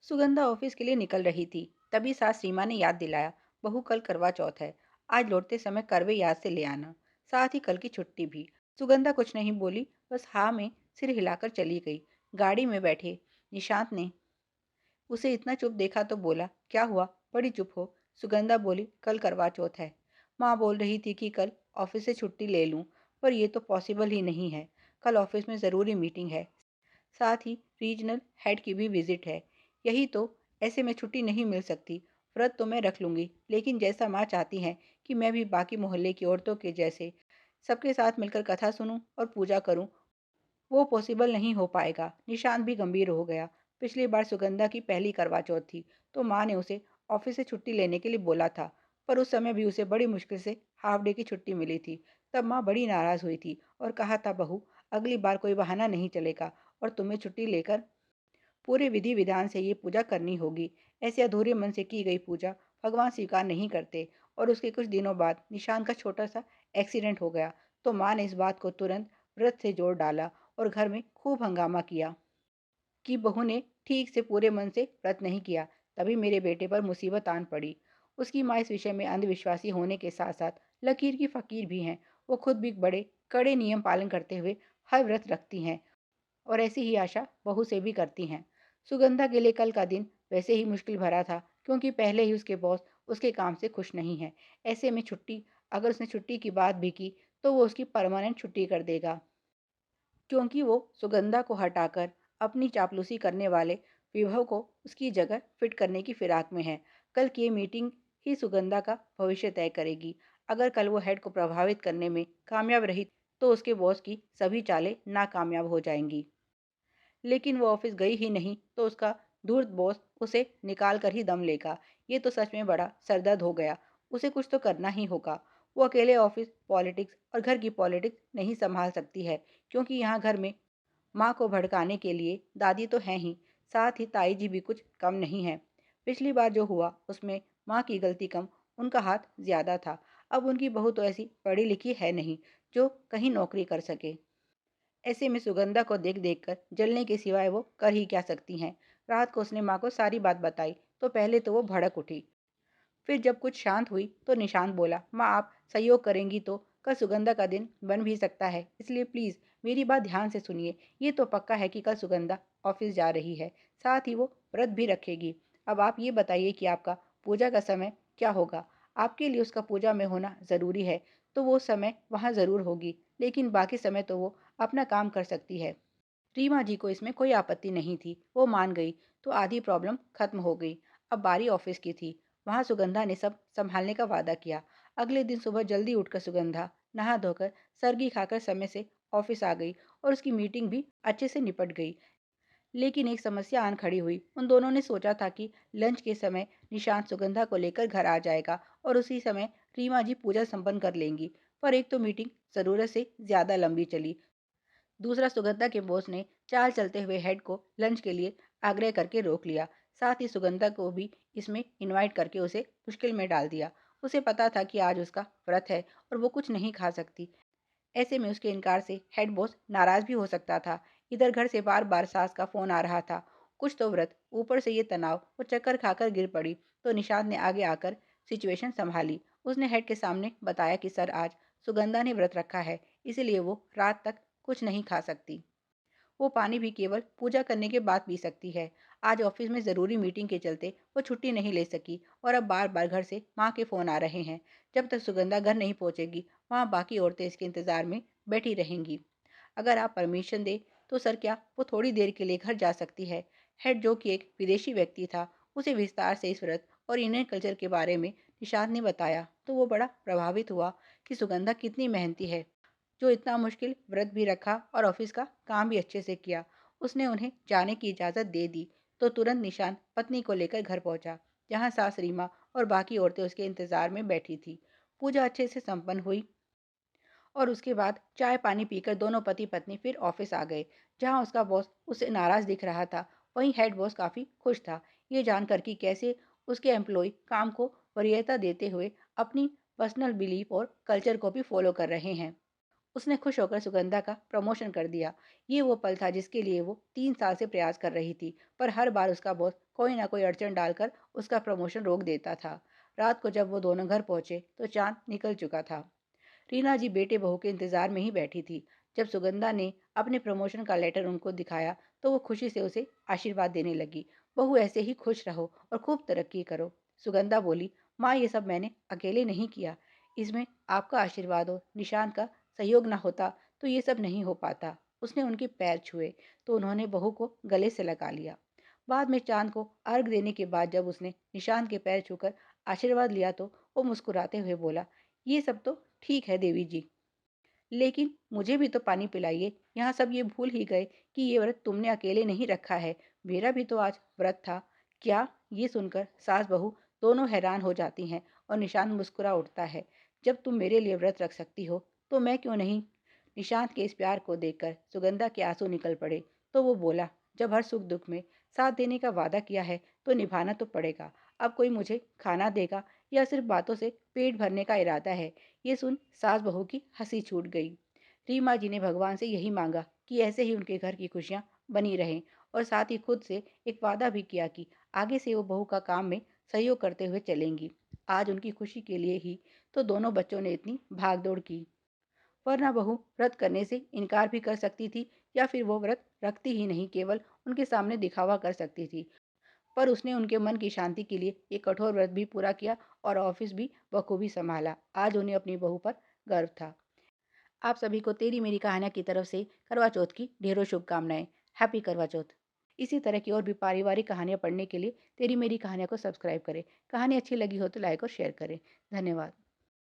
Sugandha office के लिए निकल रही थी। तभी सास सीमा ने याद दिलाया, बहू कल करवा चौथ है। आज लौटते समय करवे याद से ले आना, साथ ही कल की छुट्टी भी। सुगंधा कुछ नहीं बोली, बस हाँ में सिर हिलाकर चली गई। गाड़ी में बैठे निशांत ने उसे इतना चुप देखा तो बोला, क्या हुआ, बड़ी चुप हो। सुगंधा बोली, कल करवा चौथ है। माँ बोल रही थी कि कल ऑफिस से छुट्टी ले लूँ, पर ये तो पॉसिबल ही नहीं है। कल ऑफिस में ज़रूरी मीटिंग है, साथ ही रीजनल हेड की भी विजिट है। यही तो, ऐसे में छुट्टी नहीं मिल सकती। व्रत तो मैं रख लूंगी, लेकिन जैसा माँ चाहती हैं कि मैं भी बाकी मोहल्ले की औरतों के जैसे सबके साथ मिलकर कथा सुनूं और पूजा करूं, वो पॉसिबल नहीं हो पाएगा। निशांत भी गंभीर हो गया। पिछली बार सुगंधा की पहली करवा चौथ थी, तो माँ ने उसे ऑफिस से छुट्टी लेने के लिए बोला था, पर उस समय भी उसे बड़ी मुश्किल से हाफ डे की छुट्टी मिली थी। तब माँ बड़ी नाराज़ हुई थी और कहा था, बहू अगली बार कोई बहाना नहीं चलेगा और तुम्हें छुट्टी लेकर पूरे विधि विधान से ये पूजा करनी होगी। ऐसे अधूरे मन से की गई पूजा भगवान स्वीकार नहीं करते। और उसके कुछ दिनों बाद निशान का छोटा सा एक्सीडेंट हो गया, तो माँ ने इस बात को तुरंत व्रत से जोड़ डाला और घर में खूब हंगामा किया कि बहू ने ठीक से पूरे मन से व्रत नहीं किया। तभी मेरे बेटे पर मुसीबत आन पड़ी। उसकी माँ इस विषय में अंधविश्वासी होने के साथ साथ लकीर की फकीर भी हैं। वो खुद भी बड़े कड़े नियम पालन करते हुए हर व्रत रखती हैं और ऐसी ही आशा बहू से भी करती हैं। सुगंधा के लिए कल का दिन वैसे ही मुश्किल भरा था, क्योंकि पहले ही उसके बॉस उसके काम से खुश नहीं हैं। ऐसे में छुट्टी, अगर उसने छुट्टी की बात भी की, तो वो उसकी परमानेंट छुट्टी कर देगा, क्योंकि वो सुगंधा को हटाकर अपनी चापलूसी करने वाले विभव को उसकी जगह फिट करने की फिराक में है। कल की ये मीटिंग ही सुगंधा का भविष्य तय करेगी। अगर कल वो हेड को प्रभावित करने में कामयाब रही, तो उसके बॉस की सभी चालें नाकामयाब हो जाएंगी। लेकिन वो ऑफिस गई ही नहीं, तो उसका धूर्त बॉस उसे निकाल कर ही दम लेगा। ये तो सच में बड़ा सरदर्द हो गया। उसे कुछ तो करना ही होगा। वो अकेले ऑफिस पॉलिटिक्स और घर की पॉलिटिक्स नहीं संभाल सकती है, क्योंकि यहाँ घर में माँ को भड़काने के लिए दादी तो हैं ही, साथ ही ताई जी भी कुछ कम नहीं है। पिछली बार जो हुआ उसमें माँ की गलती कम, उनका हाथ ज्यादा था। अब उनकी बहू तो ऐसी पढ़ी लिखी है नहीं जो कहीं नौकरी कर सके। ऐसे में सुगंधा को देख देख कर जलने के सिवाय वो कर ही क्या सकती हैं। रात को उसने माँ को सारी बात बताई, तो पहले तो वो भड़क उठी। फिर जब कुछ शांत हुई, तो निशांत बोला, माँ आप सहयोग करेंगी तो कल सुगंधा का दिन बन भी सकता है, इसलिए प्लीज़ मेरी बात ध्यान से सुनिए। ये तो पक्का है कि कल सुगंधा ऑफिस जा रही है, साथ ही वो व्रत भी रखेगी। अब आप ये बताइए कि आपका पूजा का समय क्या होगा। आपके लिए उसका पूजा में होना ज़रूरी है, तो वो समय वहाँ ज़रूर होगी, लेकिन बाकी समय तो वो अपना काम कर सकती है। रीमा जी को इसमें कोई आपत्ति नहीं थी, वो मान गई, तो आधी प्रॉब्लम खत्म हो गई। अब बारी ऑफिस की थी। वहां सुगंधा ने सब संभालने का वादा किया। अगले दिन सुबह जल्दी उठकर सुगंधा नहा धोकर सरगी खाकर समय से ऑफिस आ गई और उसकी मीटिंग भी अच्छे से निपट गई। लेकिन एक समस्या आन खड़ी हुई। उन दोनों ने सोचा था कि लंच के समय निशांत सुगंधा को लेकर घर आ जाएगा और उसी समय रीमा जी पूजा संपन्न कर लेंगी। पर एक तो मीटिंग जरूरत से ज्यादा लंबी चली, दूसरा सुगंधा के बॉस ने चाल चलते हुए हेड को लंच के लिए आग्रह करके रोक लिया। साथ ही सुगंधा को भी इसमें इनवाइट करके उसे मुश्किल में डाल दिया। उसे पता था कि आज उसका व्रत है और वो कुछ नहीं खा सकती। ऐसे में उसके इनकार से हेड बॉस नाराज भी हो सकता था। इधर घर से बार बार सास का फोन आ रहा था। कुछ तो व्रत, ऊपर से ये तनाव, वो चक्कर खाकर गिर पड़ी। तो निषाद ने आगे आकर सिचुएशन संभाली। उसने हेड के सामने बताया कि सर आज सुगंधा ने व्रत रखा है, इसीलिए वो रात तक कुछ नहीं खा सकती। वो पानी भी केवल पूजा करने के बाद पी सकती है। आज ऑफिस में ज़रूरी मीटिंग के चलते वो छुट्टी नहीं ले सकी और अब बार बार घर से माँ के फ़ोन आ रहे हैं। जब तक सुगंधा घर नहीं पहुँचेगी, वहाँ बाकी औरतें इसके इंतज़ार में बैठी रहेंगी। अगर आप परमिशन दें, तो सर क्या वो थोड़ी देर के लिए घर जा सकती है। हेड जो कि एक विदेशी व्यक्ति था, उसे विस्तार से इस व्रत और इंडियन कल्चर के बारे में निषाद ने बताया, तो वो बड़ा प्रभावित हुआ कि सुगंधा कितनी मेहनती है, जो इतना मुश्किल व्रत भी रखा और ऑफिस का काम भी अच्छे से किया। उसने उन्हें जाने की इजाज़त दे दी, तो तुरंत निशांत पत्नी को लेकर घर पहुंचा, जहां सास रीमा और बाकी औरतें उसके इंतजार में बैठी थी। पूजा अच्छे से संपन्न हुई और उसके बाद चाय पानी पीकर दोनों पति पत्नी फिर ऑफिस आ गए, जहां उसका बॉस उससे नाराज दिख रहा था। वहीं हेड बॉस काफ़ी खुश था, ये जानकर कि कैसे उसके एम्प्लॉय काम को वरीयता देते हुए अपनी पर्सनल बिलीफ और कल्चर को भी फॉलो कर रहे हैं। उसने खुश होकर सुगंधा का प्रमोशन कर दिया। ये वो पल था जिसके लिए वो 3 साल से प्रयास कर रही थी, पर हर बार उसका बॉस कोई ना कोई अड़चन डालकर उसका प्रमोशन रोक देता था। रात को जब वो दोनों घर पहुंचे तो चांद निकल चुका था। रीना जी बेटे बहू के इंतजार में ही बैठी थी। जब सुगंधा ने अपने प्रमोशन का लेटर उनको दिखाया तो वो खुशी से उसे आशीर्वाद देने लगी। बहू ऐसे ही खुश रहो और खूब तरक्की करो। सुगंधा बोली, माँ ये सब मैंने अकेले नहीं किया, इसमें आपका आशीर्वाद और निशांत का सहयोग ना होता तो ये सब नहीं हो पाता। उसने उनके पैर छुए तो उन्होंने बहू को गले से लगा लिया। बाद में चांद को अर्घ देने के बाद जब उसने निशांत के पैर छूकर आशीर्वाद लिया तो वो मुस्कुराते हुए बोला, ये सब तो ठीक है देवी जी, लेकिन मुझे भी तो पानी पिलाइए। यहाँ सब ये भूल ही गए कि ये व्रत तुमने अकेले नहीं रखा है, मेरा भी तो आज व्रत था। क्या? ये सुनकर सास बहू दोनों हैरान हो जाती हैं और निशांत मुस्कुरा उठता है। जब तुम मेरे लिए व्रत रख सकती हो तो मैं क्यों नहीं? निशांत के इस प्यार को देखकर सुगंधा के आंसू निकल पड़े तो वो बोला, जब हर सुख दुख में साथ देने का वादा किया है तो निभाना तो पड़ेगा। अब कोई मुझे खाना देगा या सिर्फ बातों से पेट भरने का इरादा है? ये सुन सास बहू की हंसी छूट गई। रीमा जी ने भगवान से यही मांगा कि ऐसे ही उनके घर की खुशियां बनी रहें और साथ ही खुद से एक वादा भी किया कि आगे से वो बहू का काम में सहयोग करते हुए चलेंगी। आज उनकी खुशी के लिए ही तो दोनों बच्चों ने इतनी भागदौड़ की, वरना बहू व्रत करने से इनकार भी कर सकती थी या फिर वो व्रत रखती ही नहीं, केवल उनके सामने दिखावा कर सकती थी। पर उसने उनके मन की शांति के लिए एक कठोर व्रत भी पूरा किया और ऑफिस भी बखूबी संभाला। आज उन्हें अपनी बहू पर गर्व था। आप सभी को तेरी मेरी कहानियाँ की तरफ से करवा चौथ की ढेरों शुभकामनाएं। हैप्पी करवा चौथ। इसी तरह की और भी पारिवारिक कहानियाँ पढ़ने के लिए तेरी मेरी कहानियाँ को सब्सक्राइब करें। कहानी अच्छी लगी हो तो लाइक और शेयर करें। धन्यवाद।